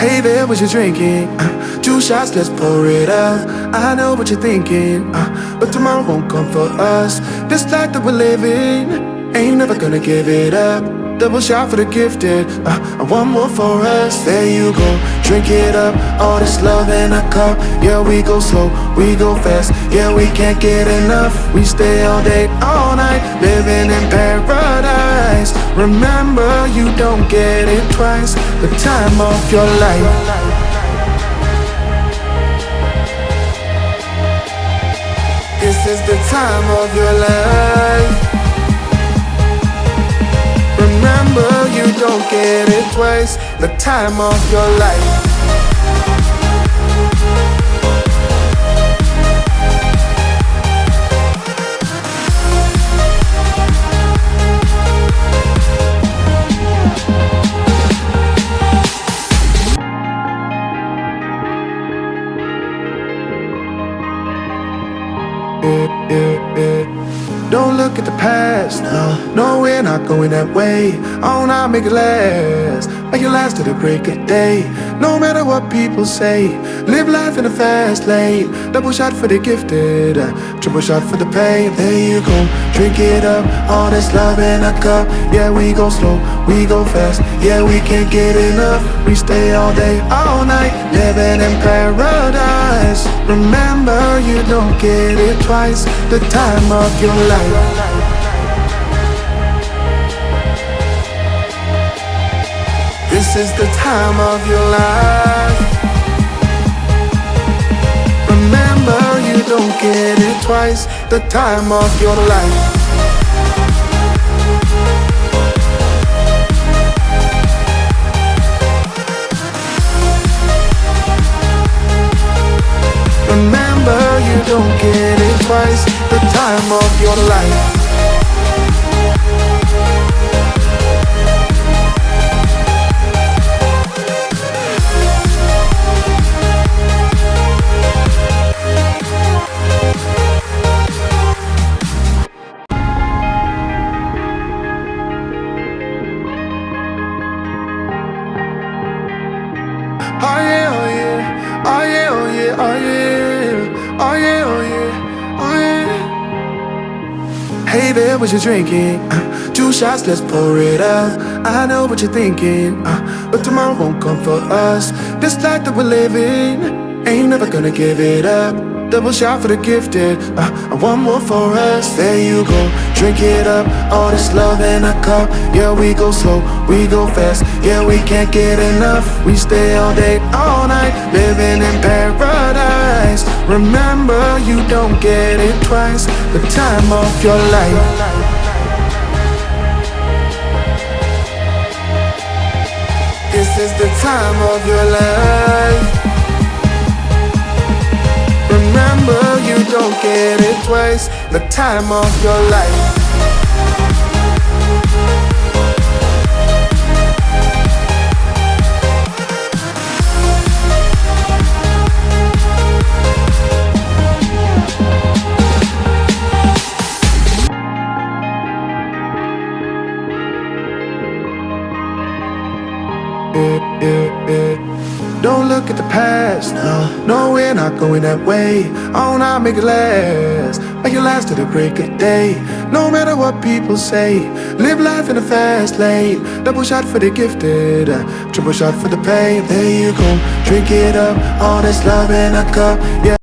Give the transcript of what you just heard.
Hey there, what you drinking? 2 shots, let's pour it up. I know what you're thinking, but tomorrow won't come for us. This life that we're living, ain't never gonna give it up. Double shot for the gifted, and one more for us. There you go, drink it up. All this love in a cup. Yeah, we go slow, we go fast. Yeah, we can't get enough. We stay all day, all night, living in paradise. Remember, you don't get it twice. The time of your life. This is the time of your life. Remember, you don't get it twice. The time of your life. Don't look at the past, no, we're not going that way. Oh, now make it last, make it last to the break of day. No matter what people say, live life in a fast lane. Double shot for the gifted, triple shot for the pain. There you go, drink it up. All this love in a cup. Yeah, we go slow, we go fast. Yeah, we can't get enough. We stay all day, all night, living in paradise. Remember, you don't get it twice. The time of your life. This is the time of your life. Remember, you don't get it twice. The time of your life. Remember, you don't get it twice. The time of your life. Oh yeah, oh yeah, oh yeah, oh yeah, oh yeah, oh yeah, oh yeah, oh yeah. Hey there, what you drinking? 2 shots, let's pour it up. I know what you're thinking, but tomorrow won't come for us. This life that we're living, ain't never gonna give it up. Double shot for the gifted, and one more for us. There you go, drink it up. All this love in a cup. Yeah, we go slow, we go fast. Yeah, we can't get enough. We stay all day, all night, living in paradise. Remember, you don't get it twice. The time of your life. This is the time of your life. Remember, you don't get it twice. The time of your life. Don't look at the past, no, we're not going that way. Oh, now make it last to the break of day. No matter what people say, live life in a fast lane. Double shot for the gifted, triple shot for the pain. There you go, drink it up. All this love in a cup. Yeah.